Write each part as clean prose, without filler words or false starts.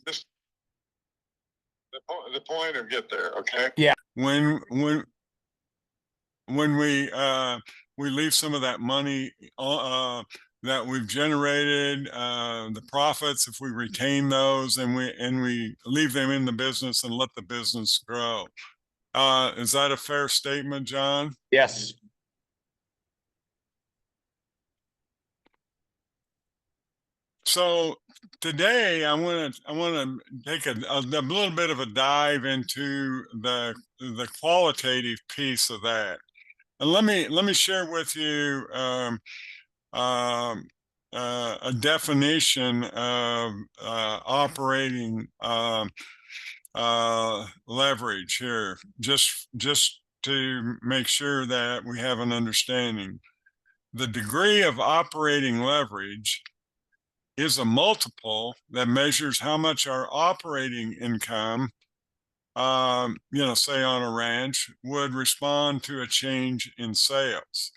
Just the point or get there. Okay. Yeah. When we leave some of that money that we've generated, the profits, if we retain those and we leave them in the business and let the business grow. Is that a fair statement, John? Yes. So today I want to take a little bit of a dive into the qualitative piece of that. And let me share with you a definition of operating leverage here, just to make sure that we have an understanding. The degree of operating leverage is a multiple that measures how much our operating income, say on a ranch, would respond to a change in sales.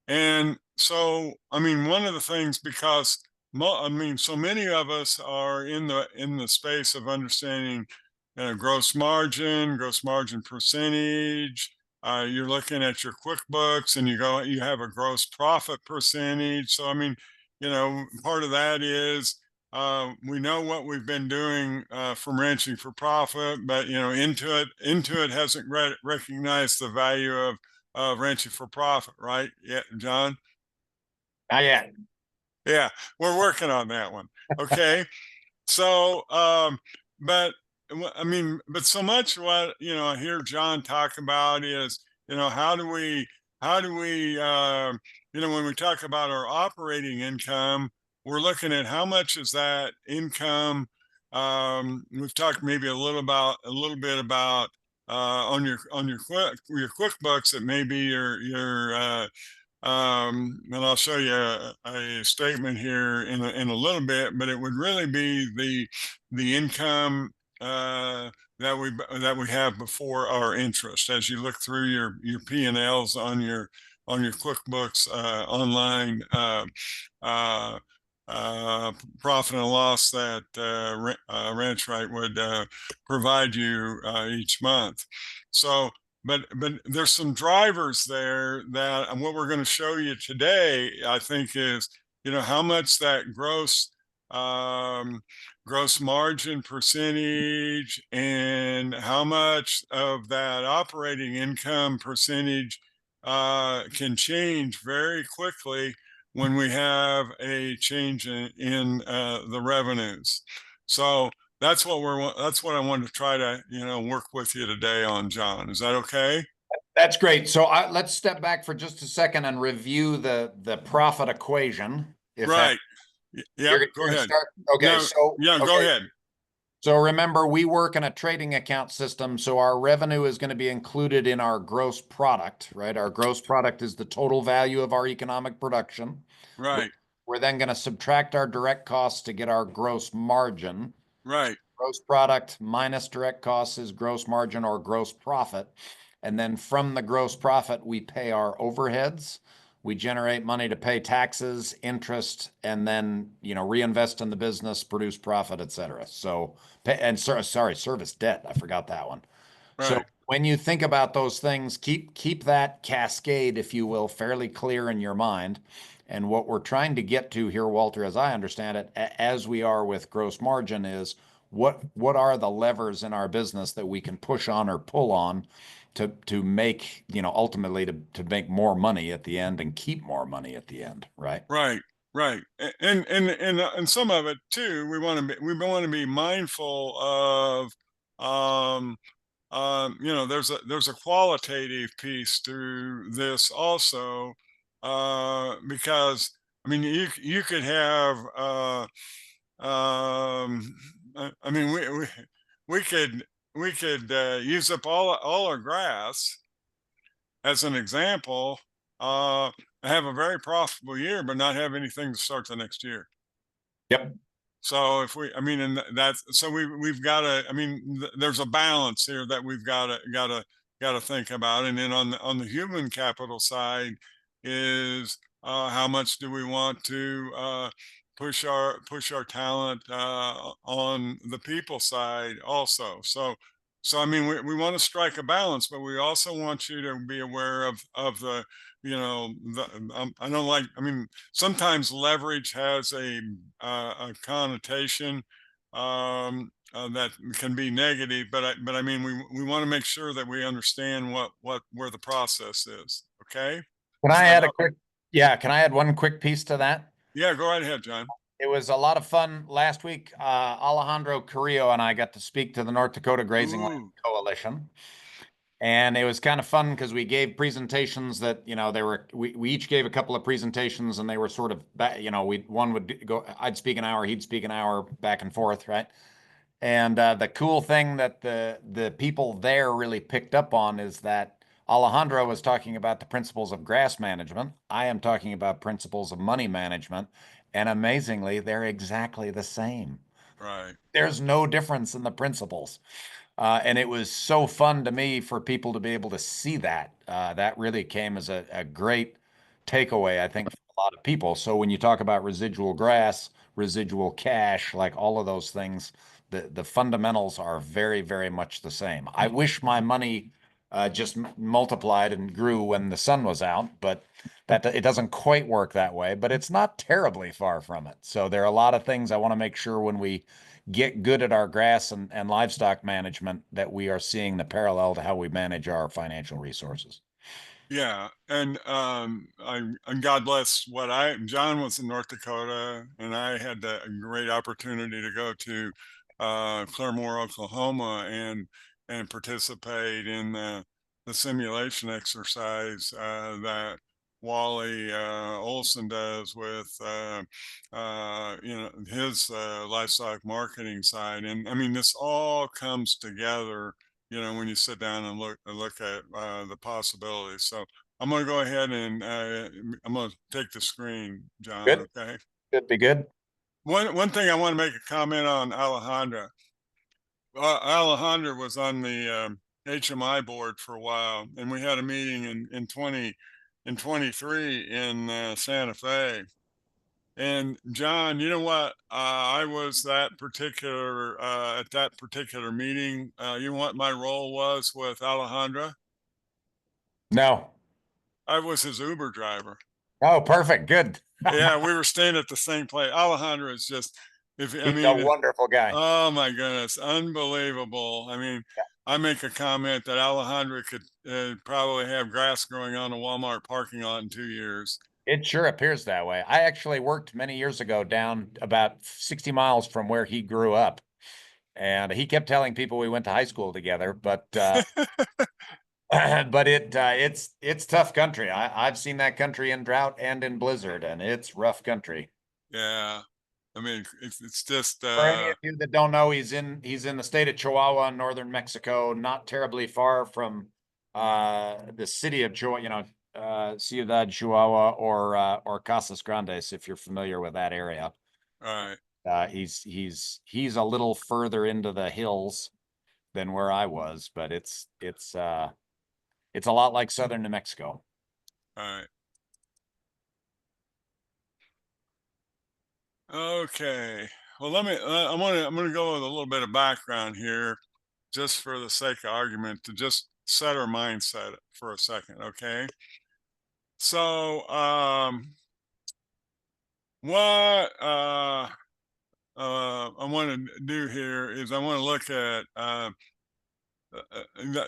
And so, I mean, one of the things, because so many of us are in the space of understanding gross margin percentage. You're looking at your QuickBooks and you have a gross profit percentage. So, I mean, part of that is we know what we've been doing from Ranching for Profit, but Intuit hasn't recognized the value of Ranching for Profit, right? Yeah, John? Not yet. Yeah, we're working on that one. Okay. So, but I mean, but so much what I hear John talk about is, how do we, when we talk about our operating income, we're looking at how much is that income. We've talked maybe a little bit about on your QuickBooks, it may be your and I'll show you a statement here in a little bit, but it would really be the income that we have before our interest. As you look through your P&Ls on your QuickBooks online profit and loss that Ranch Right would provide you each month. So, but there's some drivers there that, and what we're going to show you today, I think, is how much that gross margin percentage and how much of that operating income percentage can change very quickly when we have a change in the revenues. So that's what I wanted to try to work with you today on, John. Is that okay? That's great. So let's step back for just a second and review the profit equation. Right. Yeah. Go ahead. Okay. Go ahead. So remember, we work in a trading account system, so our revenue is going to be included in our gross product, right? Our gross product is the total value of our economic production. Right. We're then going to subtract our direct costs to get our gross margin. Right. Gross product minus direct costs is gross margin or gross profit. And then from the gross profit, we pay our overheads. We generate money to pay taxes, interest, and then, reinvest in the business, produce profit, et cetera. So, service debt. I forgot that one. Right. So when you think about those things, keep that cascade, if you will, fairly clear in your mind. And what we're trying to get to here, Walter, as I understand it, as we are with gross margin, is what are the levers in our business that we can push on or pull on to make, ultimately to make more money at the end and keep more money at the end, right? Right. Right. And some of it too, we want to be mindful of there's a qualitative piece to this also, because I mean you could have I mean we could use up all our grass as an example, have a very profitable year but not have anything to start the next year. Yep. So if and that's, so we've got to, there's a balance here that we've got to think about. And then on the human capital side is how much do we want to push our talent on the people side also. So I mean, we want to strike a balance, but we also want you to be aware of the the I don't like, I mean, sometimes leverage has a connotation that can be negative, but I mean, we want to make sure that we understand what where the process is. Okay, Can does I that add a help? quick, yeah, can I add one quick piece to that? Yeah, go right ahead, John. It was a lot of fun last week. Alejandro Carrillo and I got to speak to the North Dakota Grazing Land Ooh, Coalition. And it was kind of fun because we gave presentations that, we each gave a couple of presentations and they were sort of, one would go, I'd speak an hour, he'd speak an hour, back and forth, right? And the cool thing that the people there really picked up on is that Alejandro was talking about the principles of grass management. I am talking about principles of money management. And amazingly, they're exactly the same. right. There's no difference in the principles. And it was so fun to me for people to be able to see that. That really came as a great takeaway, I think, for a lot of people. So when you talk about residual grass, residual cash, like all of those things, the fundamentals are very, very much the same. I wish my money just multiplied and grew when the sun was out, but that it doesn't quite work that way. But it's not terribly far from it. So there are a lot of things I want to make sure when we get good at our grass and livestock management that we are seeing the parallel to how we manage our financial resources. Yeah, and and God bless what I John was in North Dakota, and I had the great opportunity to go to Claremore, Oklahoma, and participate in the simulation exercise that Wally Olson does with his livestock marketing side, and I mean this all comes together when you sit down and look at the possibilities. So I'm going to go ahead and I'm going to take the screen, John. Good. Okay. Could be good. One thing I want to make a comment on Alejandra. Alejandra was on the HMI board for a while, and we had a meeting in 23 in Santa Fe. And John, you know what? I was that particular at that particular meeting. You know what my role was with Alejandra? No. I was his Uber driver. Oh, perfect. Good. Yeah, we were staying at the same place. Alejandro is just, if I He's a mean, wonderful guy. oh my goodness, unbelievable. I mean, I make a comment that Alejandro could probably have grass growing on a Walmart parking lot in 2 years. It sure appears that way. I actually worked many years ago down about 60 miles from where he grew up. And he kept telling people we went to high school together, but but it's tough country. I've seen that country in drought and in blizzard, and it's rough country. Yeah, I mean, it's just, For any of you that don't know, he's in the state of Chihuahua in northern Mexico, not terribly far from the city of Chihuahua, Ciudad Chihuahua or Casas Grandes, if you're familiar with that area. all right, He's a little further into the hills than where I was, but it's a lot like southern New Mexico. all right. Okay. Well, I'm gonna go with a little bit of background here, just for the sake of argument, to just set our mindset for a second. Okay. So, what I want to do here is I want to look at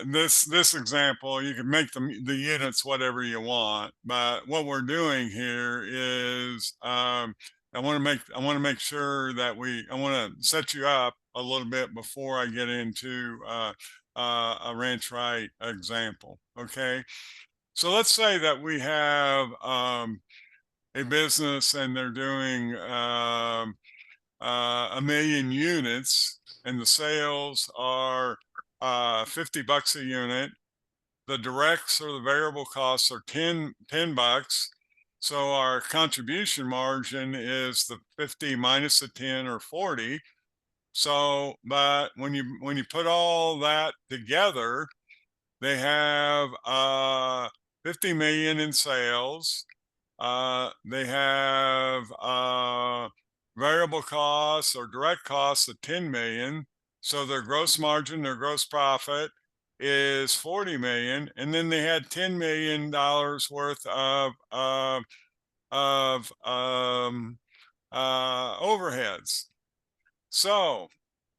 this example. You can make the units whatever you want, but what we're doing here is I want to make sure that I want to set you up a little bit before I get into a ranch right example. Okay, so let's say that we have a business and they're doing 1 million units, and the sales are $50 a unit. The directs or the variable costs are 10 bucks. So our contribution margin is the 50 minus the 10, or 40. So, but when you put all that together, they have 50 million in sales. They have variable costs or direct costs of 10 million. So their gross margin, their gross profit is 40 million. And then they had $10 million worth of overheads. So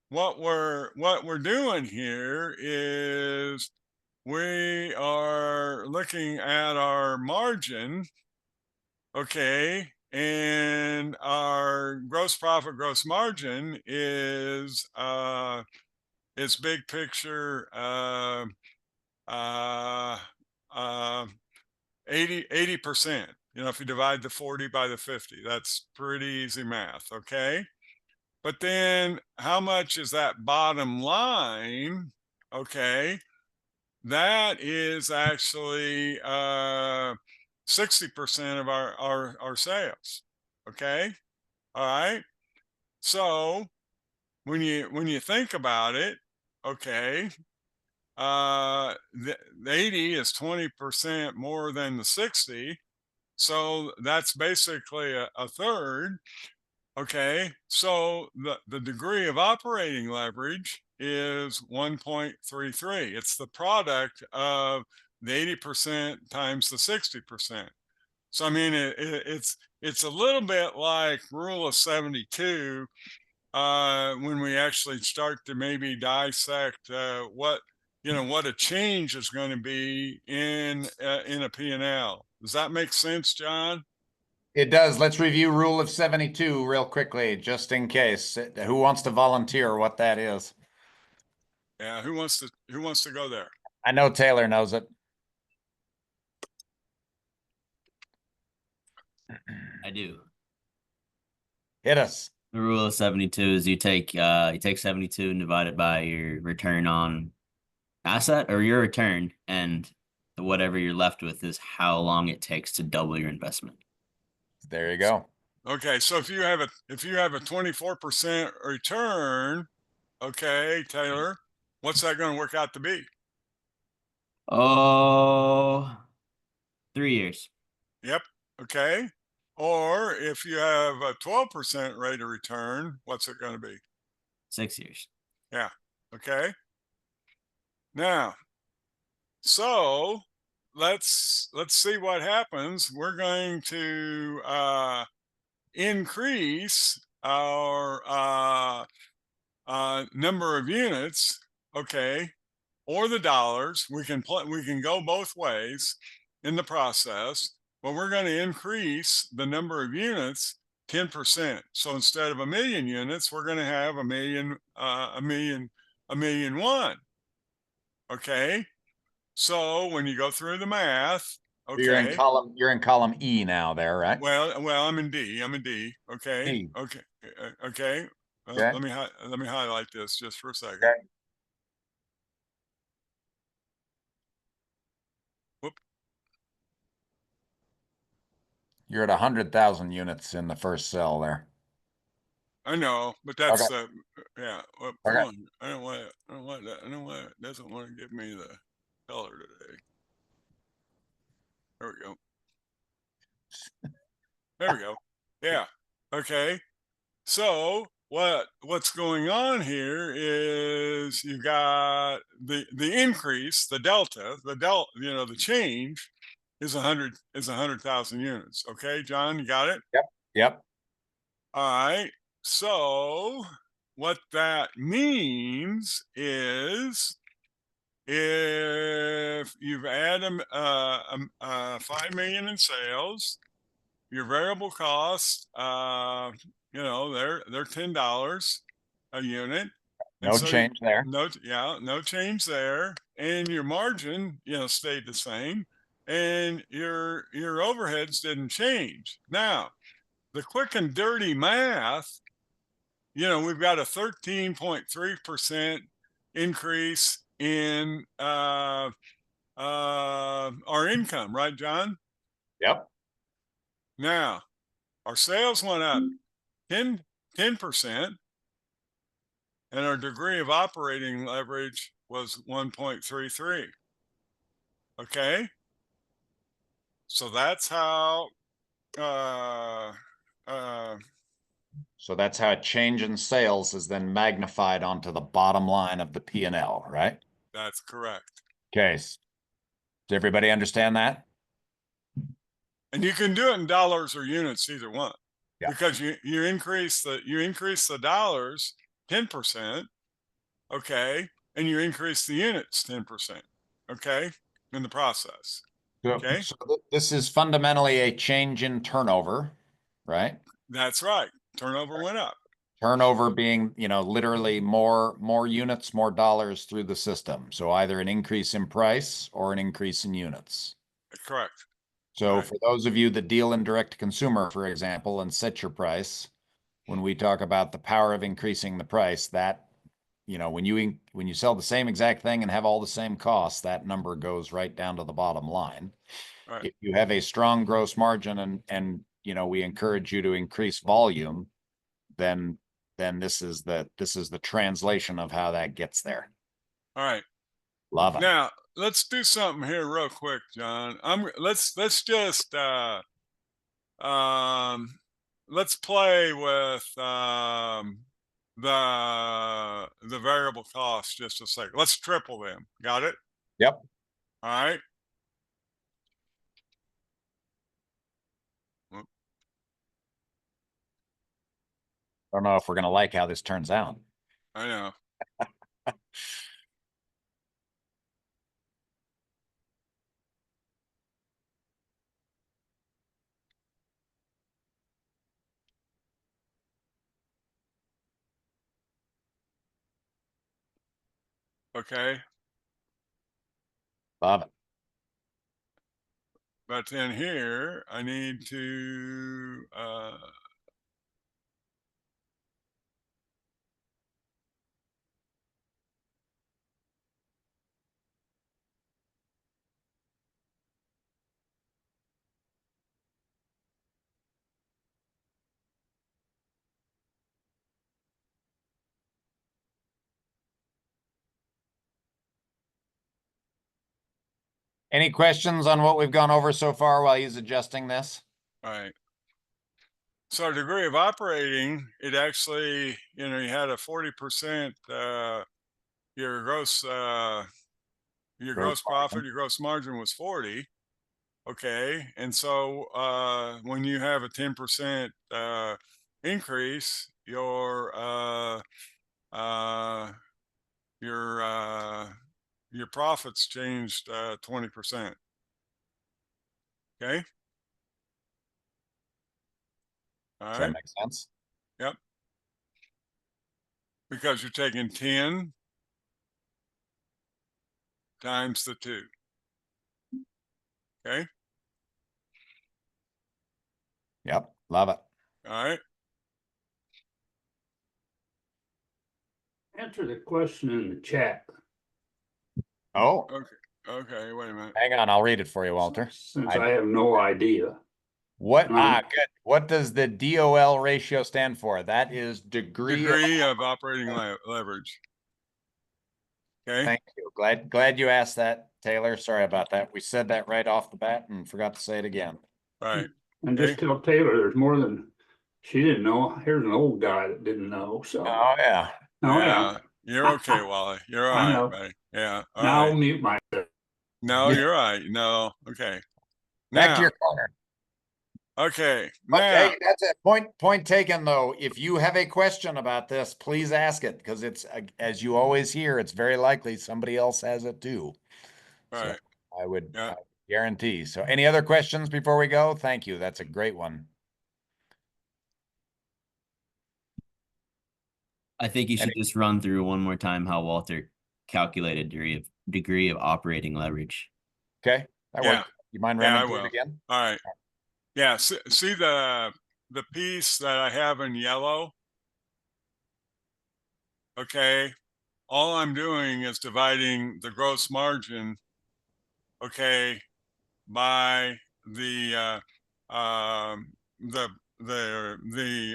what we're doing here is we are looking at our margin, okay, and our gross profit gross margin is big picture uh uh 80%. You know, if you divide the 40 by the 50, that's pretty easy math, okay? But then how much is that bottom line? Okay, that is actually 60% of our sales. Okay, all right. So when you think about it, okay, the 80 is 20% more than the 60, so that's basically a third. Okay, so the degree of operating leverage is 1.33. It's the product of the 80% times the 60%. So I mean, it's a little bit like rule of 72 when we actually start to maybe dissect what what a change is going to be in a P&L. Does that make sense, John? It does. Let's review Rule of 72 real quickly, just in case. Who wants to volunteer what that is? Yeah, who wants to go there? I know Taylor knows it. I do. Hit us. The rule of 72 is you take 72 and divide it by your return on asset or your return, and whatever you're left with is how long it takes to double your investment. There you go. Okay, so if you have a 24% return, okay, Taylor, what's that going to work out to be? Oh, 3 years. Yep. Okay. Or if you have a 12% rate of return, what's it going to be? 6 years. Yeah. Okay. Now, so let's see what happens. We're going to increase our number of units, okay, or the dollars. We can go both ways in the process, but we're going to increase the number of units 10%. So instead of 1,000,000 units, we're going to have a million one. Okay. So when you go through the math, okay. You're in column E now there, right? Well, I'm in D. Okay. E. Okay. Okay. Okay. Let me highlight this just for a second. Okay. Whoop. You're at 100,000 units in the first cell there. I know, but that's Okay. yeah. Well, come Okay. on. I don't want that. I don't want it. Doesn't want to give me the color today. There we go. There we go. Yeah. Okay. So what's going on here is you got the increase, the delta, the change is 100,000 units. Okay, John, you got it? Yep. Yep. All right. So what that means is if you've added 5 million in sales, your variable costs, they're $10 a unit, and No so change there. no change there, and your margin, stayed the same, and your overheads didn't change. Now, the quick and dirty math, we've got a 13.3% increase in our income, right, John? Yep. Now, our sales went up 10%, and our degree of operating leverage was 1.33. Okay, so that's how So that's how a change in sales is then magnified onto the bottom line of the P&L, right? That's correct. Okay. Does everybody understand that? And you can do it in dollars or units, either one. Yeah. Because you increase the dollars 10%, okay, and you increase the units 10%, okay, in the process. Okay, So this is fundamentally a change in turnover, right? that's right. Turnover went up. Turnover being, literally more units, more dollars through the system. So either an increase in price or an increase in units. Correct. So Right. for those of you that deal in direct to consumer, for example, and set your price, when we talk about the power of increasing the price, that, when you sell the same exact thing and have all the same costs, that number goes right down to the bottom line. Right. If you have a strong gross margin and we encourage you to increase volume, then this is the translation of how that gets there. All right. Love it. Now let's do something here real quick, John. Let's just let's play with the variable costs just a second. Let's triple them. Got it? Yep. All right. I don't know if we're going to like how this turns out. I know. Okay. Love it. But then here I need to Any questions on what we've gone over so far while he's adjusting this? all right. So degree of operating, it actually, you had a 40% your gross profit, your gross margin was 40. Okay. And so when you have a 10% increase, your profits changed 20%. Okay. All Does right. that make sense? Yep. Because you're taking 10 times the 2. Okay. Yep. Love it. All right. Answer the question in the chat. Oh, Okay. Okay. Wait a minute. hang on. I'll read it for you, Walter. Since I have no idea. Good. What does the DOL ratio stand for? That is Degree of operating leverage. Okay. Thank you. Glad you asked that, Taylor. Sorry about that. We said that right off the bat and forgot to say it again. Right. And Okay. just tell Taylor there's more than she didn't know. Here's an old guy that didn't know. So Oh yeah. oh yeah. You're okay, Wally. You're all I right, know. buddy. Yeah. All Now right. I'll mute my No, you're right. No. Okay. Back to Now. your corner. Okay. But Now. hey, that's it. Point taken though. If you have a question about this, please ask it because it's as you always hear, it's very likely somebody else has it too. Right. So I would Yeah. guarantee. So any other questions before we go? Thank you. That's a great one. I think you should just run through one more time how Walter calculated degree of operating leverage. Okay. That Yeah. worked. You mind Yeah, running I through will. it again? All right. Yeah. See the piece that I have in yellow. Okay. All I'm doing is dividing the gross margin. Okay. By the the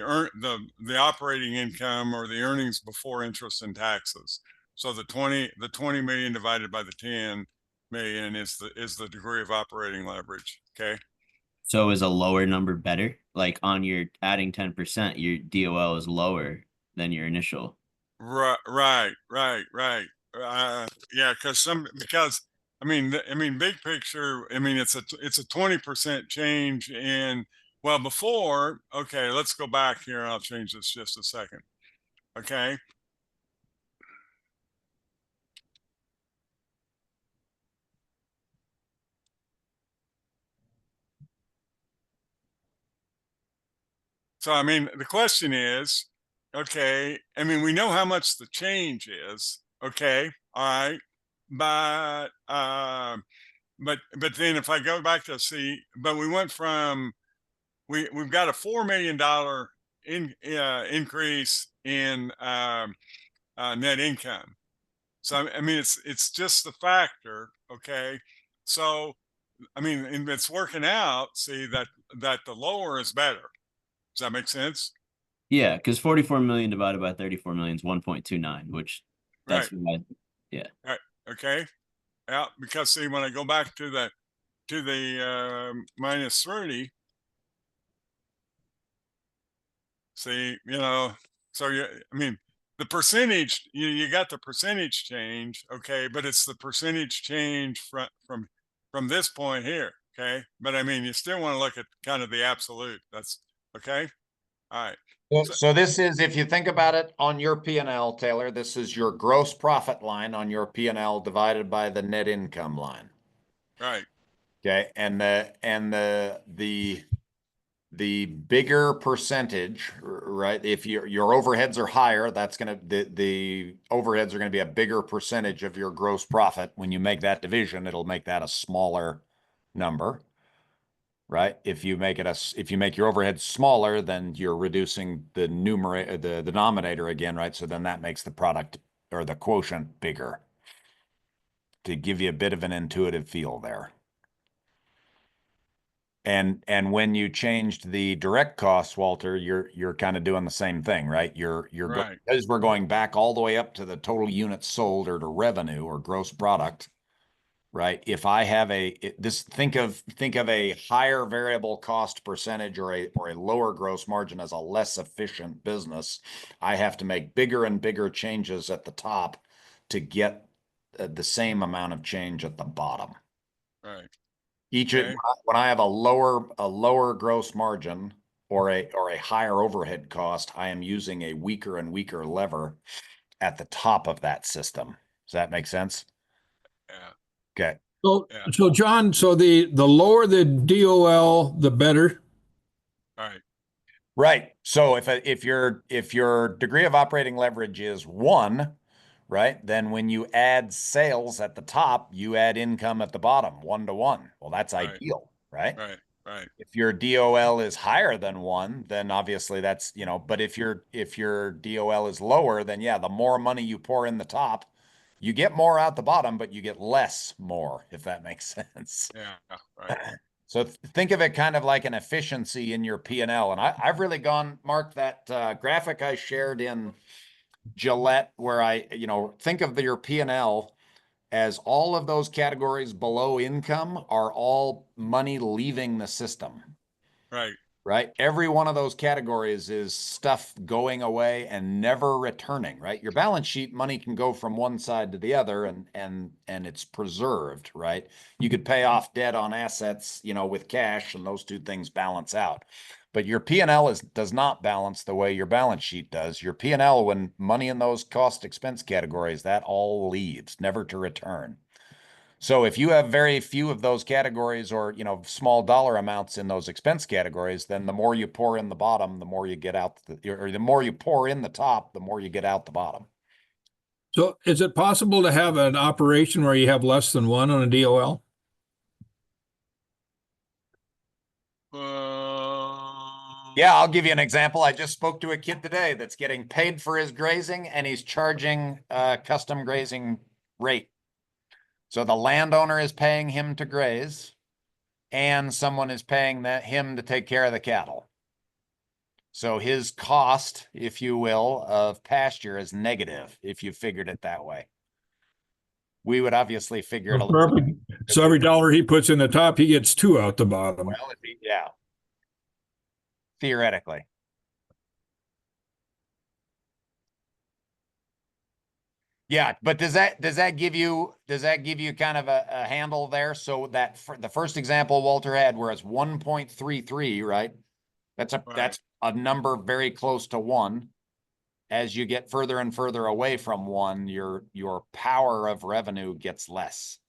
operating income or the earnings before interest and taxes. So the 20 million divided by the 10 million is the degree of operating leverage. Okay. So is a lower number better? Like on your adding 10%, your DOL is lower than your initial. Right. Yeah, because I mean, big picture. I mean, it's a 20% change in. Well, before, okay, let's go back here. I'll change this just a second. Okay. So, I mean, the question is, okay, I mean, we know how much the change is. Okay. All right. But, but then if I go back to see, but we went from, we've got a $4 million increase in net income. So I mean, it's just the factor, okay. So I mean, and it's working out. See that the lower is better. Does that make sense? Yeah, because 44 million divided by 34 million is 1.29, which Right. that's why, yeah. Right. Okay. Yeah. Because see, when I go back to the minus 30, see, so I mean, the percentage, you got the percentage change, okay, but it's the percentage change from this point here, okay. But I mean, you still want to look at kind of the absolute. That's okay. All right. So, So this is, if you think about it on your P&L, Taylor, this is your gross profit line on your P&L divided by the net income line. right, Okay, and the bigger percentage, right? If your overheads are higher, that's gonna the overheads are gonna be a bigger percentage of your gross profit. When you make that division, it'll make that a smaller number, right? If you make your overhead smaller, then you're reducing the denominator again, right? So then that makes the product or the quotient bigger to give you a bit of an intuitive feel there. And when you changed the direct costs, Walter, you're kind of doing the same thing, right? right, Because we're going back all the way up to the total units sold or to revenue or gross product, right? If I have think of a higher variable cost percentage or a lower gross margin as a less efficient business, I have to make bigger and bigger changes at the top to get the same amount of change at the bottom. right. Each Okay. when I have a lower gross margin or a higher overhead cost, I am using a weaker and weaker lever at the top of that system. Does that make sense? Yeah. Okay. So, Yeah. so John, so the lower the DOL, the better. Right. Right. So if your degree of operating leverage is 1, right, then when you add sales at the top, you add income at the bottom, 1-to-1. Well, that's Right. ideal, right? Right. Right. If your DOL is higher than 1, then obviously that's, but if your DOL is lower, then yeah, the more money you pour in the top, you get more out the bottom, but you get less more, if that makes sense. Yeah. Right. So think of it kind of like an efficiency in your P&L. And I've really gone, Mark, that graphic I shared in Gillette, where think of your P&L as all of those categories below income are all money leaving the system. Right. Right? Every one of those categories is stuff going away and never returning, right? Your balance sheet money can go from one side to the other and it's preserved, right? You could pay off debt on assets, with cash, and those two things balance out. But your P&L does not balance the way your balance sheet does. Your P&L, when money in those cost expense categories, that all leaves, never to return. So if you have very few of those categories or, small dollar amounts in those expense categories, then the more you pour in the bottom, the more you get out, or the more you pour in the top, the more you get out the bottom. So is it possible to have an operation where you have less than 1 on a DOL? Yeah, I'll give you an example. I just spoke to a kid today that's getting paid for his grazing and he's charging a custom grazing rate. So the landowner is paying him to graze and someone is paying him to take care of the cattle. So his cost, if you will, of pasture is negative if you figured it that way. We would obviously figure it a For little. every, So every dollar he puts in the top, he gets two out the bottom. Well, yeah. Theoretically. Yeah, but does that give you kind of a handle there? So that the first example Walter had, where it's 1.33, right? That's Right. a number very close to one. As you get further and further away from one, your power of revenue gets less.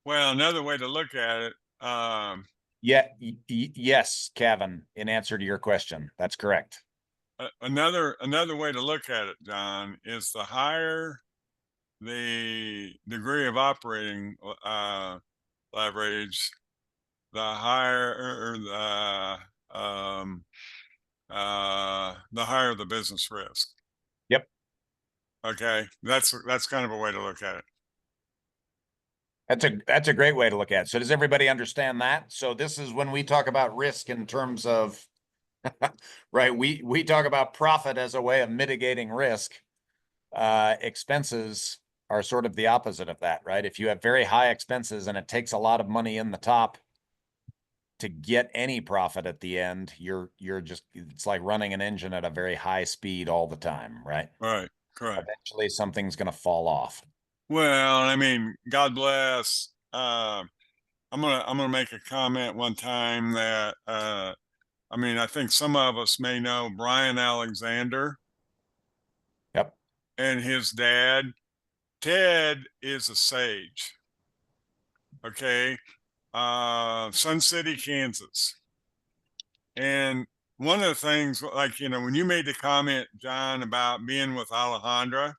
Well, another way to look at it, Yeah, yes, Kevin, in answer to your question, that's correct. another way to look at it, John, is the higher the degree of operating leverage, the higher the higher the business risk. Yep. Okay, that's kind of a way to look at it. That's a great way to look at it. So does everybody understand that? So this is when we talk about risk in terms of, right? We talk about profit as a way of mitigating risk. Expenses are sort of the opposite of that, right? If you have very high expenses and it takes a lot of money in the top to get any profit at the end, you're just, it's like running an engine at a very high speed all the time, right? Right, correct. Eventually something's going to fall off. Well, I mean, God bless. I'm gonna make a comment one time that I mean, I think some of us may know Brian Alexander. Yep. And his dad. Ted is a sage. Okay. Sun City, Kansas. And one of the things, like, you know, when you made the comment, John, about being with Alejandra,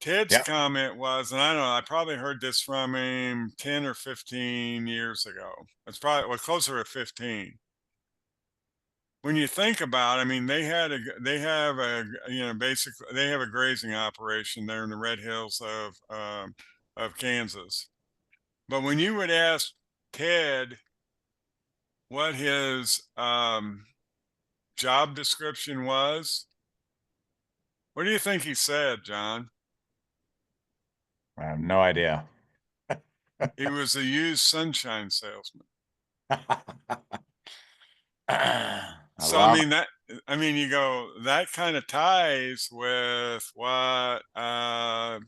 Ted's Yep. comment was, and I don't know, I probably heard this from him 10 or 15 years ago. It's probably well, closer to 15. When you think about, I mean, they have a, you know, basically they have a grazing operation there in the Red Hills of Kansas. But when you would ask Ted what his job description was, what do you think he said, John? I have no idea. He was a used sunshine salesman. So I love mean I mean you go that kind of ties with what I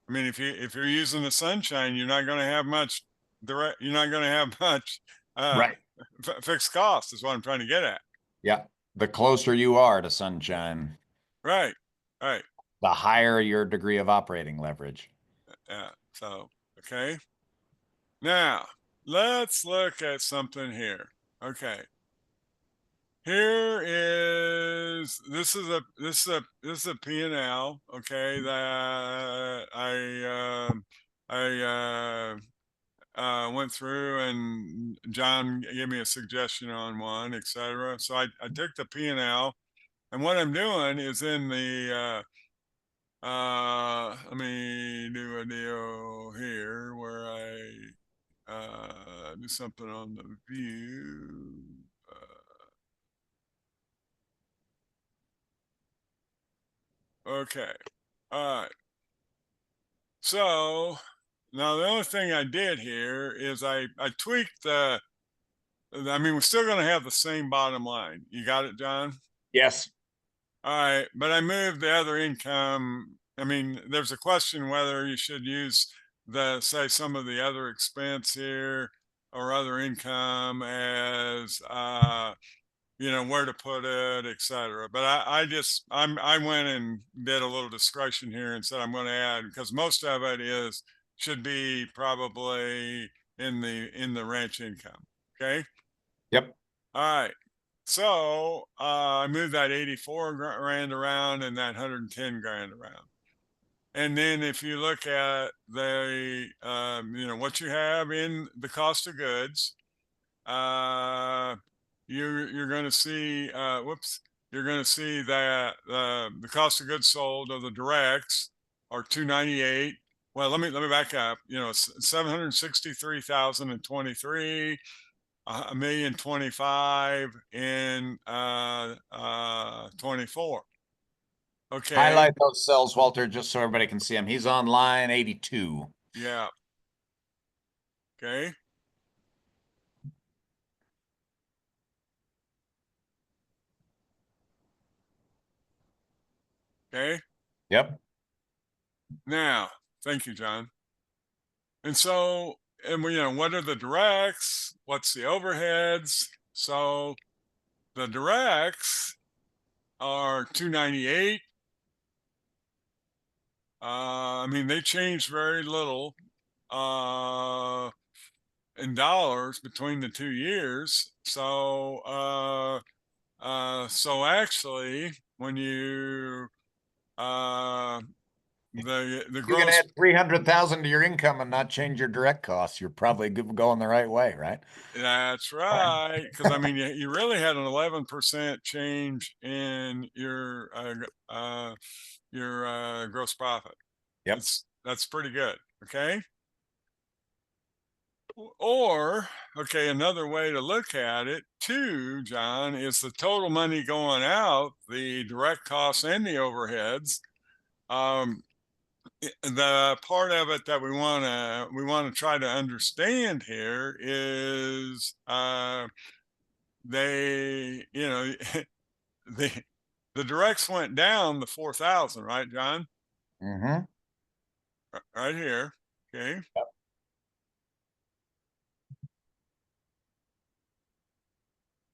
mean if you're using the sunshine, you're not going to have much direct. You're not going to have much right. fixed costs. Is what I'm trying to get at. Yeah. The closer you are to sunshine, Right. Right. the higher your degree of operating leverage. Yeah. So okay. Now let's look at something here. Okay. Here is this is a P&L, okay, that I went through and John gave me a suggestion on one, etc. So I took the P&L and what I'm doing is in the let me do a deal here where I do something on the view. Okay. All right. So now the only thing I did here is I tweaked I mean, we're still going to have the same bottom line. You got it, John? Yes. All right. But I moved the other income. I mean, there's a question whether you should use say some of the other expense here or other income as, you know, where to put it, etc. But I went and did a little discretion here and said I'm going to add because most of it should be probably in the ranch income. Okay. Yep. All right. So I moved that 84 grand around and that 110 grand around. And then if you look at the you know what you have in the cost of goods, uh, you're going to see you're going to see that the cost of goods sold of the directs are 298. Well, let me back up. You know, 763,023, 1,025,000 in 24. Okay. Highlight those cells, Walter, just so everybody can see him. He's on line 82. Yeah. Okay. Okay. Yep. Now, thank you, John. And so, and we, what are the directs? What's the overheads? So the directs are 298. I mean, they changed very little in dollars between the 2 years. So actually, when you the You can gross, add 300,000 to your income and not change your direct costs. You're probably going the right way, right? that's right. Because I mean, you really had an 11% change in your gross profit. Yep. That's pretty good. Okay. Or, okay, another way to look at it too, John, is the total money going out, the direct costs and the overheads. The part of it that we want to try to understand here is they, the directs went down the 4,000, right, John? Mm-hmm. Right here. Okay. Yep.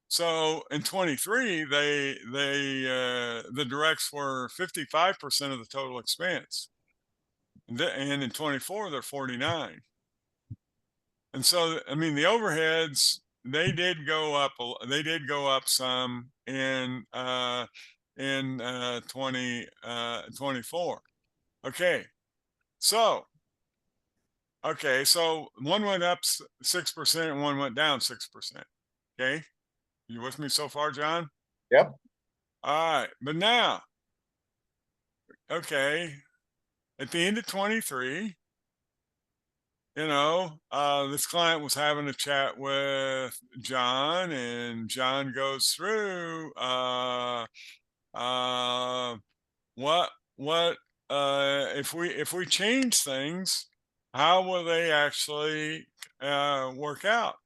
So in 23, the directs were 55% of the total expense, and in 24 they're 49. And so I mean the overheads they did go up. They did go up some in 24. Okay, so so one went up 6% and one went down 6%. Okay, you with me so far, John? Yep. All right, but now, okay, at the end of 23, this client was having a chat with John, and John goes through what if we change things, how will they actually work out?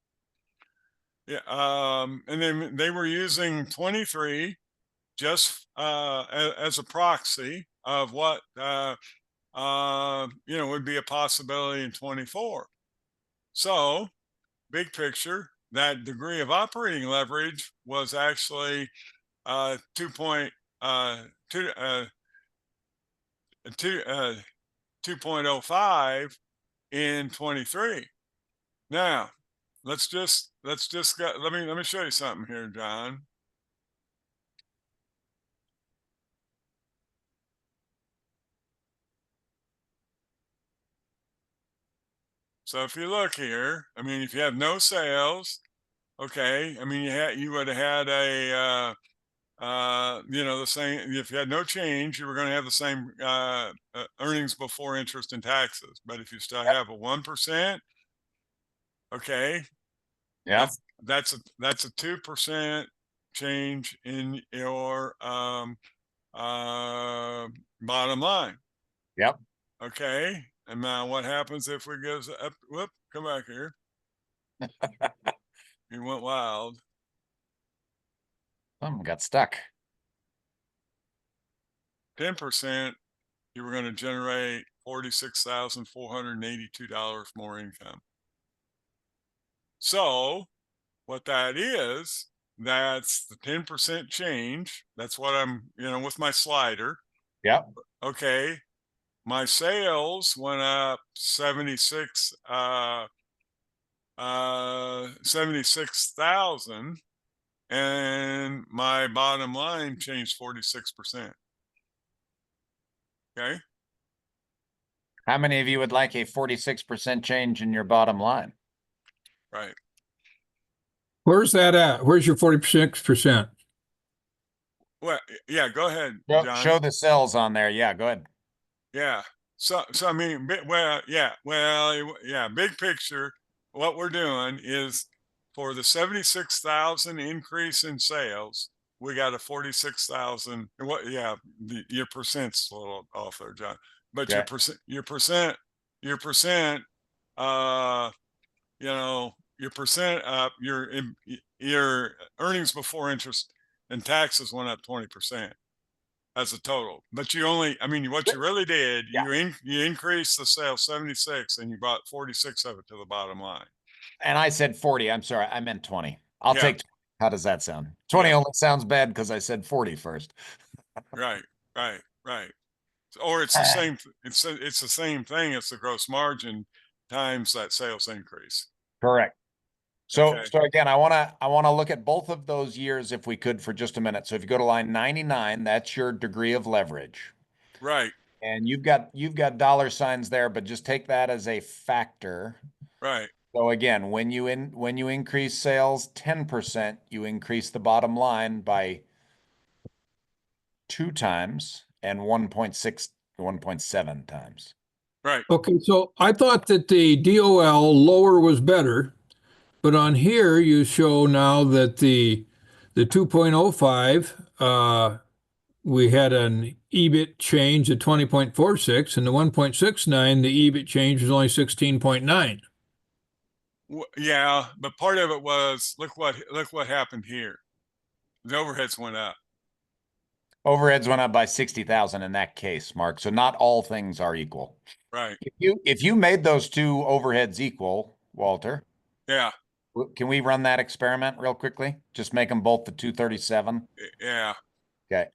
Yeah, and then they were using 23 just as a proxy of what would be a possibility in 24. So, big picture, that degree of operating leverage was actually 2.2 2.05 in 23. Now, let me show you something here, John. So if you look here, I mean, if you have no sales, okay, I mean, you would have had the same. If you had no change, you were going to have the same earnings before interest and taxes. But if you still have a 1%, okay, Yep. that's a 2% change in your bottom line. Yep. Okay, and now what happens if we goes up? Whoop, come back here. He went wild. Something got stuck. 10%, you were going to generate $46,482 more income. So what that is, that's the 10% change. That's what I'm, with my slider. Yep. Okay. My sales went up 76,000, and my bottom line changed 46%. Okay. How many of you would like a 46% change in your bottom line? Right. Where's that at? Where's your 46%? Well, yeah, go ahead, Show, John. show the cells on there. Yeah, go ahead. Yeah. So I mean, big picture, what we're doing is for the 76,000 increase in sales, we got a 46,000. Your percent's a little off there, John, but Okay. your percent your percent, you know, your percent up, your earnings before interest and taxes went up 20% as a total. But you only, I mean, what you really did, Yeah. you increased the sale 76 and you brought 46 of it to the bottom line. And I said 40. I'm sorry. I meant 20. I'll Yeah. take 20. How does that sound? 20 Yeah. only sounds bad because I said 40 first. Right, right. Or it's the same, it's the same thing. It's the gross margin times that sales increase. Correct. So, Okay. so again, I want to look at both of those years if we could for just a minute. So if you go to line 99, that's your degree of leverage. Right, And you've got dollar signs there, but just take that as a factor. right, So again, when you increase sales 10%, you increase the bottom line by 2 times and 1.6, 1.7 times. right. Okay, so I thought that the DOL lower was better, but on here you show now that the 2.05, we had an EBIT change of 20.46, and the 1.69, the EBIT change was only 16.9. Yeah, but part of it was look what happened here. The overheads went up. Overheads went up by 60,000 in that case, Mark. So not all things are equal. Right. If you made those two overheads equal, Walter, Yeah. can we run that experiment real quickly? Just make them both the 237. Yeah. Okay.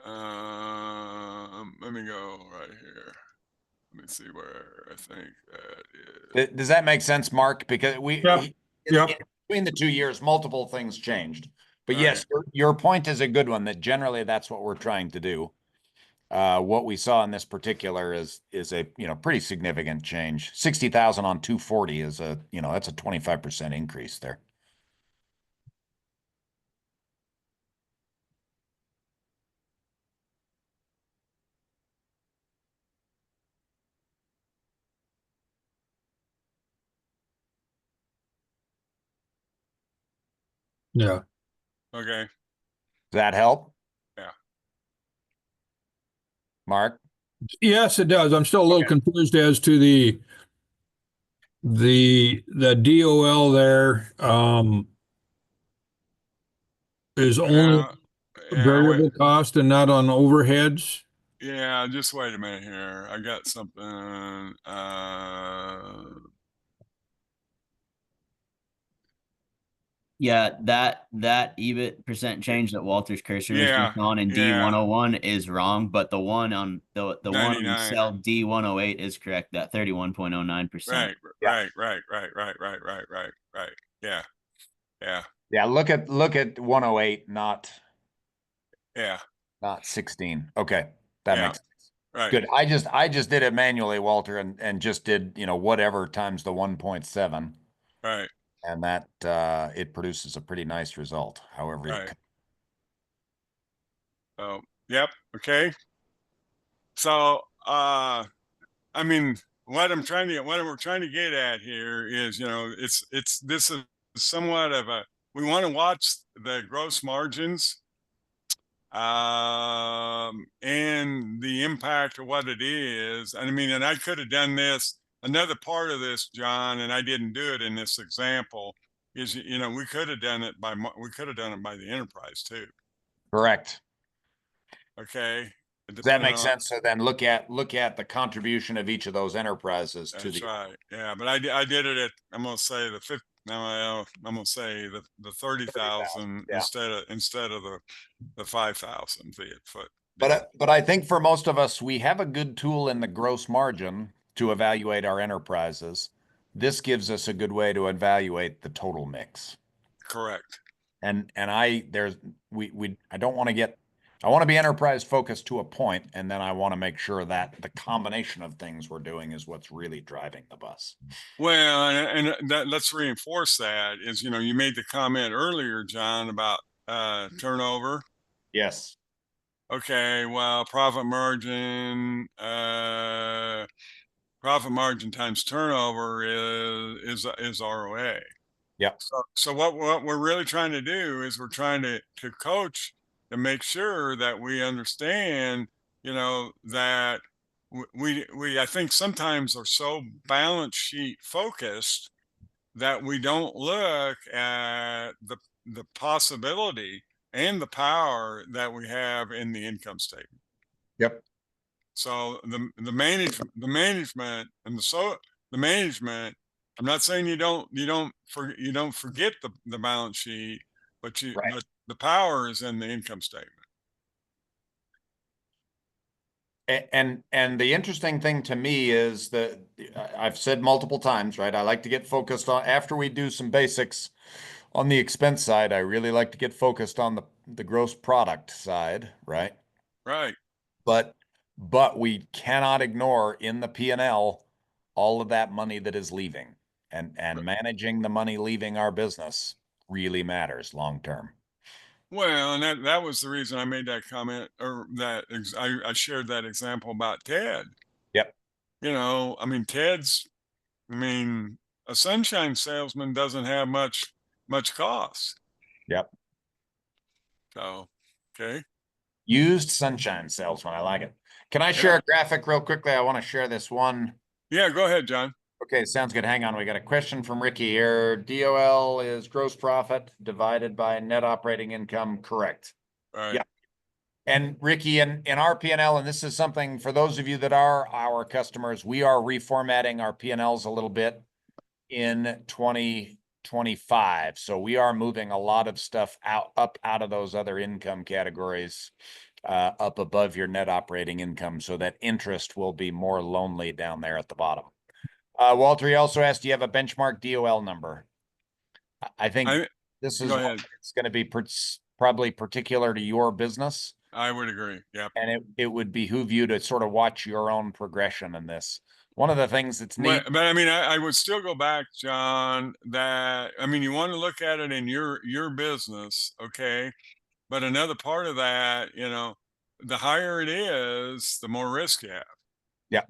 Let me go right here. Let me see where I think that is. Does that make sense, Mark? Because Yep. Yep. between the 2 years, multiple things changed. But Right. yes, your point is a good one that generally that's what we're trying to do. What we saw in this particular is a pretty significant change. 60,000 on 240 is that's a 25% increase there. Yeah. Okay. Does that help, Yeah. Mark? Yes, it does. I'm still a little Okay. confused as to the DOL there is only Yeah. Wait. variable cost and not on overheads. Yeah. Just wait a minute here. I got something. Yeah, that EBIT percent change that Walter's cursor is Yeah. just on in Yeah. D101 is wrong, but the one on the one on 99. cell D108 is correct. That 31.09%. Right. Yeah. Right. Yeah. Yeah. Yeah, look at 108, not Yeah. 16. Okay, that Yeah. makes sense. Right. Good. I just did it manually, Walter, and just did whatever times the 1.7, Right. and that it produces a pretty nice result. However, Right. So, yep. Okay. So, I mean, what we're trying to get at here is, this is somewhat of we want to watch the gross margins, and the impact of what it is. I mean, and I could have done this, another part of this, John, and I didn't do it in this example is, we could have done it we could have done it by the enterprise too. correct. Okay. Does that Depending make on, sense? So then look at the contribution of each of those enterprises to that's the. right. Yeah. But I did it at, I'm going to say the fifth. No, I'm going to say the 30,000 Yeah. instead of the 5,000 foot But deal. but I think for most of us, we have a good tool in the gross margin to evaluate our enterprises. This gives us a good way to evaluate the total mix. Correct. And I don't want to get, I want to be enterprise focused to a point, and then I want to make sure that the combination of things we're doing is what's really driving the bus. Well, and that, let's reinforce that is, you made the comment earlier, John, about turnover. Yes. Okay, well, profit margin times turnover is ROA. Yeah. So what we're really trying to do is we're trying to coach to make sure that we understand, that we I think sometimes are so balance sheet focused that we don't look at the possibility and the power that we have in the income statement. Yep. So the management and the management. I'm not saying you don't forget the balance sheet, but Right. but the power is in the income statement. And the interesting thing to me is that I've said multiple times, right? I like to get focused on after we do some basics on the expense side. I really like to get focused on the gross product side, right? Right. But we cannot ignore in the P&L all of that money that is leaving, and managing the money leaving our business really matters long term. Well, and that was the reason I made that comment, or I shared that example about Ted. Yep. You know, I mean, I mean, a sunshine salesman doesn't have much cost. Yep. So, okay. Used sunshine salesman. I like it. Can I share Yeah. a graphic real quickly? I want to share this one. Yeah, go ahead, John. Okay, sounds good. Hang on. We got a question from Ricky here. DOL is gross profit divided by net operating income. Correct. All right. Yeah. And Ricky, in our P&L, and this is something for those of you that are our customers, we are reformatting our P&Ls a little bit in 2025. So we are moving a lot of stuff up out of those other income categories, up above your net operating income, so that interest will be more lonely down there at the bottom. Walter, he also asked, do you have a benchmark DOL number? I think this is Go one ahead. that's going to be probably particular to your business. I would agree. Yep. And it would behoove you to sort of watch your own progression in this. One of the things that's neat. But I mean, I would still go back, John, that I mean, you want to look at it in your business, okay? But another part of that, you know, the higher it is, the more risk you have. Yeah.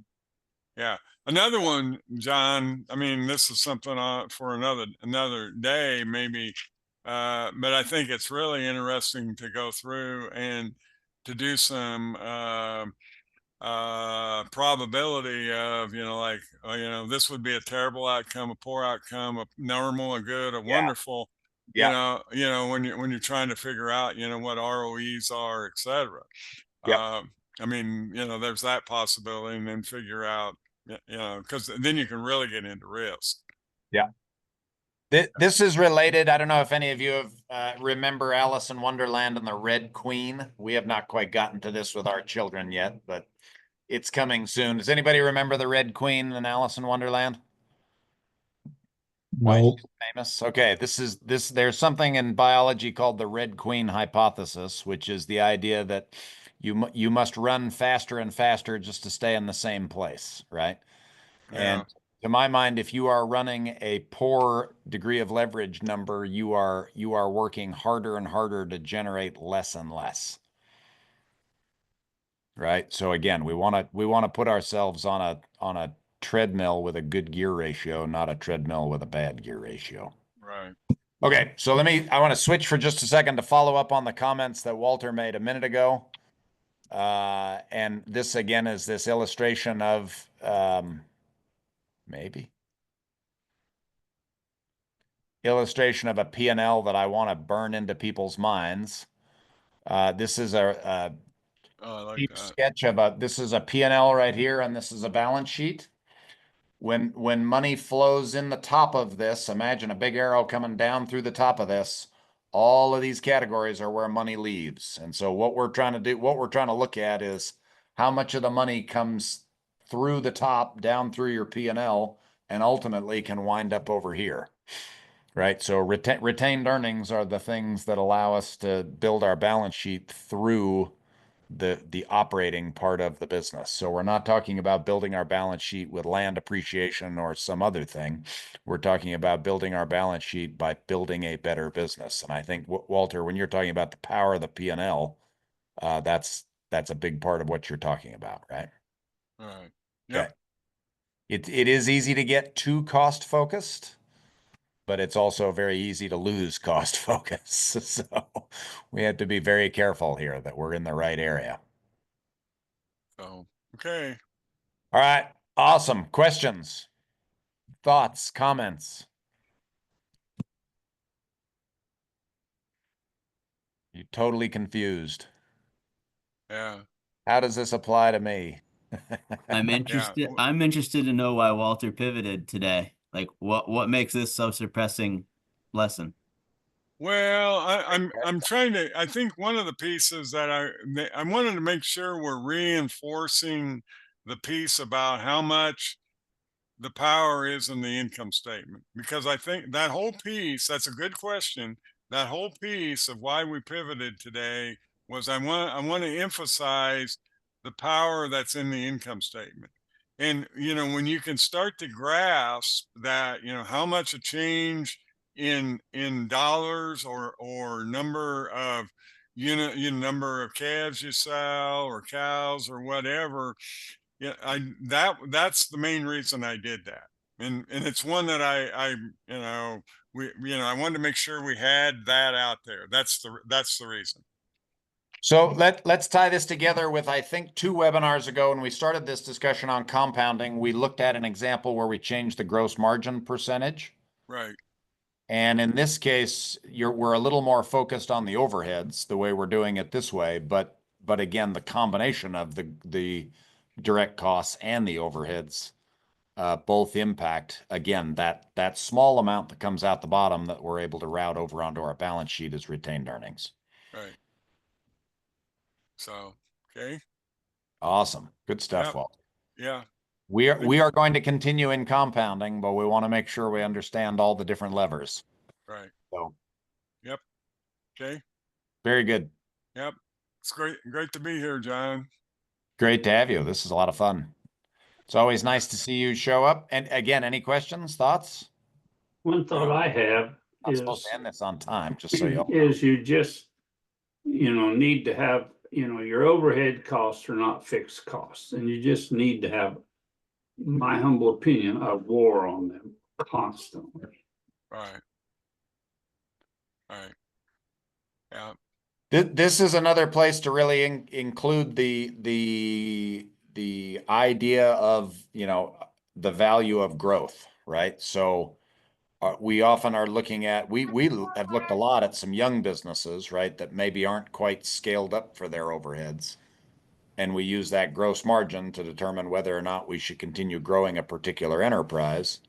Yeah. Another one, John, I mean, this is something for another day, maybe. But I think it's really interesting to go through and to do some probability of, you know, like, you know, this would be a terrible outcome, a poor outcome, a normal, a good, a wonderful. Yeah. You know, when you're trying to figure out, you know, what ROEs are, et cetera. Yep. I mean, you know, there's that possibility, and then figure out, you know, because then you can really get into risk. Yeah. This is related. I don't know if any of you have remember Alice in Wonderland and the Red Queen. We have not quite gotten to this with our children yet, but it's coming soon. Does anybody remember the Red Queen in Alice in Wonderland? Why No. she's famous? Okay, there's something in biology called the Red Queen hypothesis, which is the idea that you must run faster and faster just to stay in the same place, right? Yeah. And to my mind, if you are running a poor degree of leverage number, you are working harder and harder to generate less and less. Right? So again, we want to put ourselves on a treadmill with a good gear ratio, not a treadmill with a bad gear ratio. Right. Okay, so I want to switch for just a second to follow up on the comments that Walter made a minute ago. And this again is this illustration of maybe illustration of a P&L that I want to burn into people's minds. This is a Oh, I like cheap that. sketch of this is a P&L right here, and this is a balance sheet. When money flows in the top of this, imagine a big arrow coming down through the top of this. All of these categories are where money leaves. And so what we're trying to look at is how much of the money comes through the top, down through your P&L, and ultimately can wind up over here. Right. So retained earnings are the things that allow us to build our balance sheet through the operating part of the business. So we're not talking about building our balance sheet with land appreciation or some other thing. We're talking about building our balance sheet by building a better business. And I think, Walter, when you're talking about the power of the P&L, that's a big part of what you're talking about, right? Right. Yep. Okay. It is easy to get too cost focused, but it's also very easy to lose cost focus. So we have to be very careful here that we're in the right area. So, okay. All right. Awesome. Questions, thoughts, comments? You're totally confused. Yeah. How does this apply to me? I'm Yeah. interested. I'm interested to know why Walter pivoted today. Like, what makes this so suppressing lesson? Well, I'm trying to. I think one of the pieces that I wanted to make sure we're reinforcing the piece about how much the power is in the income statement, because I think that whole piece, that's a good question. That whole piece of why we pivoted today was I want to emphasize the power that's in the income statement. And when you can start to grasp that, how much a change in dollars or number of number of calves you sell or cows or whatever. Yeah, that's the main reason I did that. And it's one that I I wanted to make sure we had that out there. That's the reason. So let's tie this together with, I think, 2 webinars ago, when we started this discussion on compounding, we looked at an example where we changed the gross margin percentage. Right. And in this case, we're a little more focused on the overheads, the way we're doing it this way. But again, the combination of the direct costs and the overheads both impact, again, that small amount that comes out the bottom that we're able to route over onto our balance sheet as retained earnings. Right. So, okay. Awesome. Good stuff, Yep. Walt. Yeah. We are going to continue in compounding, but we want to make sure we understand all the different levers. Right. So, Yep. Okay. very good. Yep. It's great to be here, John. Great to have you. This is a lot of fun. It's always nice to see you show up. And again, any questions, thoughts? One thought I have Not supposed is, to end this on time, just so you all know. is you just, need to have, your overhead costs are not fixed costs, and you just need to have, my humble opinion, a war on them constantly. Right. Right. Yeah. This is another place to really include the idea of, the value of growth, right? So we often are looking at, we have looked a lot at some young businesses, right, that maybe aren't quite scaled up for their overheads. And we use that gross margin to determine whether or not we should continue growing a particular enterprise.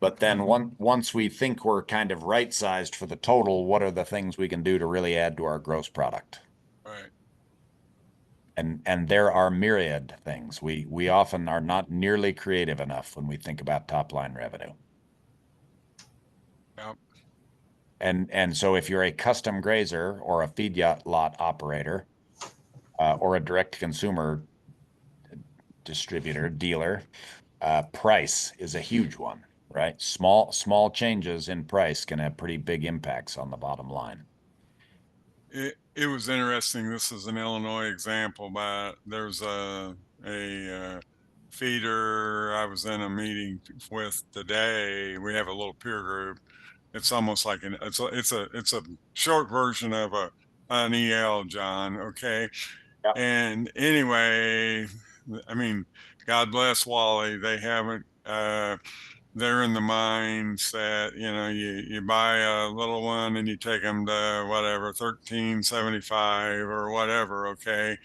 But then once we think we're kind of right sized for the total, what are the things we can do to really add to our gross product? Right. And there are myriad things. We often are not nearly creative enough when we think about top line revenue. Yep. And so if you're a custom grazer or a feed lot operator, or a direct consumer distributor, dealer, price is a huge one, right? Small changes in price can have pretty big impacts on the bottom line. It was interesting. This is an Illinois example, but there's a feeder I was in a meeting with today. We have a little peer group. It's almost like it's a short version of an EL, John. Okay. Yeah. And anyway, I mean, God bless Wally. They haven't they're in the mindset, you buy a little one and you take them to whatever, 1375 or whatever. Okay.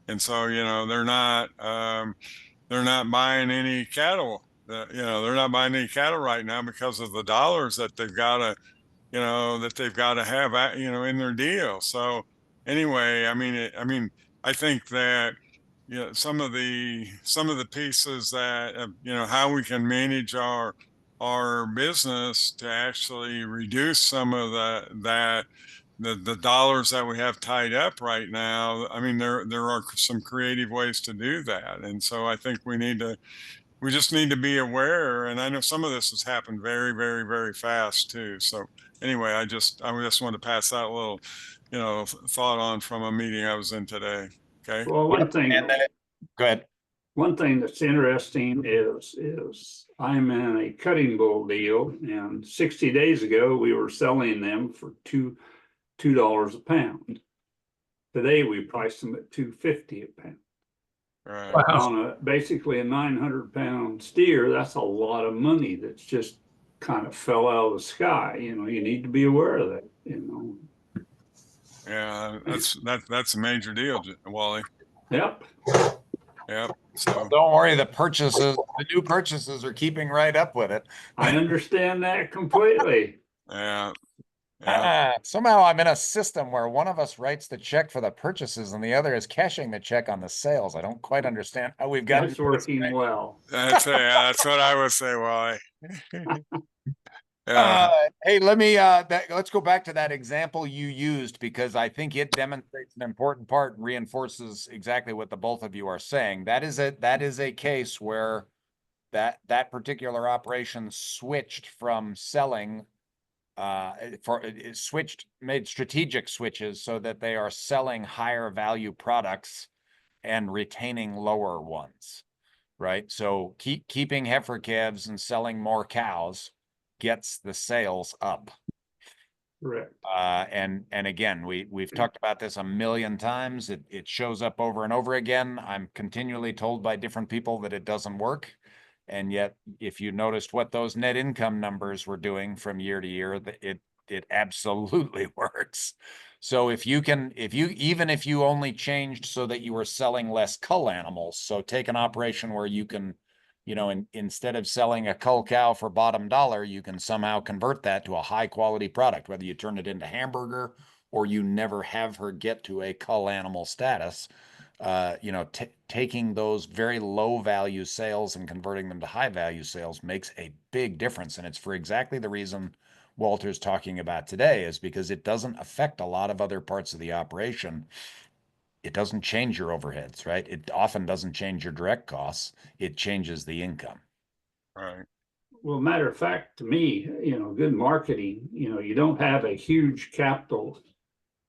And so, they're not buying any cattle. They're not buying any cattle right now because of the dollars that they've got to, have, in their deal. So anyway, I think that, some of the pieces that, how we can manage our business to actually reduce some of the dollars that we have tied up right now. I mean, there are some creative ways to do that. And so I think we just need to be aware. And I know some of this has happened very, very, very fast too. So anyway, I just wanted to pass that little, thought on from a meeting I was in today. Okay. Well, one thing, Go ahead. one thing that's interesting is I'm in a cutting bull deal, and 60 days ago, we were selling them for $2 a pound. Today, we priced them at $2.50 a pound. Right. Wow. On basically a 900-pound steer, that's a lot of money that's just kind of fell out of the sky. You need to be aware of that. Yeah, that's a major deal, Wally. Yep. Yep. So Don't worry, the new purchases are keeping right up with it. I understand that completely. yeah, yeah. Somehow I'm in a system where one of us writes the check for the purchases and the other is cashing the check on the sales. I don't quite understand how we've gotten That's to this working point. well. That's what I would say, Wally. Uh, Yeah. hey, let's go back to that example you used because I think it demonstrates an important part and reinforces exactly what the both of you are saying. That is a case where that particular operation switched from selling it switched, made strategic switches so that they are selling higher value products and retaining lower ones, right? So keeping heifer calves and selling more cows gets the sales up. Correct. And again, we've talked about this a million times. It shows up over and over again. I'm continually told by different people that it doesn't work. And yet, if you noticed what those net income numbers were doing from year to year, it absolutely works. So even if you only changed so that you were selling less cull animals, so take an operation where you can, instead of selling a cull cow for bottom dollar, you can somehow convert that to a high quality product, whether you turn it into hamburger or you never have her get to a cull animal status. Taking those very low value sales and converting them to high value sales makes a big difference. And it's for exactly the reason Walter's talking about today, is because it doesn't affect a lot of other parts of the operation. It doesn't change your overheads, right? It often doesn't change your direct costs. It changes the income. Right. Well, matter of fact, to me, good marketing, you don't have a huge capital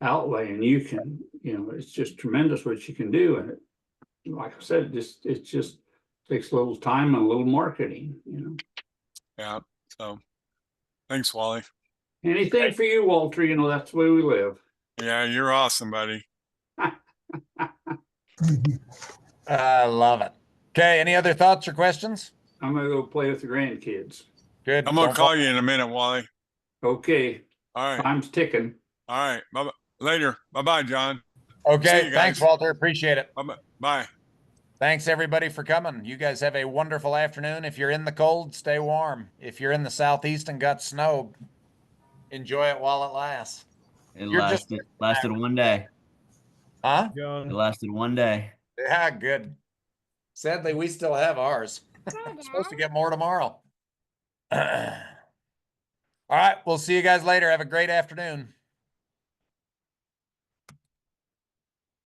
outlay and you can, it's just tremendous what you can do. And like I said, it just takes a little time and a little marketing. Yeah. So thanks, Wally. Anything for you, Walter, that's the way we live. Yeah, you're awesome, buddy. I love it. Okay, any other thoughts or questions? I'm gonna go play with the grandkids. Good. I'm gonna Don't call you in a minute, Wally. Okay, All right. time's ticking. All right. Bye. Later. Bye, John. Okay, See you thanks, guys. Walter. Appreciate it. Bye. Bye. Thanks everybody for coming. You guys have a wonderful afternoon. If you're in the cold, stay warm. If you're in the southeast and got snow, enjoy it while it lasts. It You're just lasted one day. Huh? It lasted one day. Yeah, good. Sadly, we still have ours. Supposed to get more tomorrow. All right, we'll see you guys later. Have a great afternoon.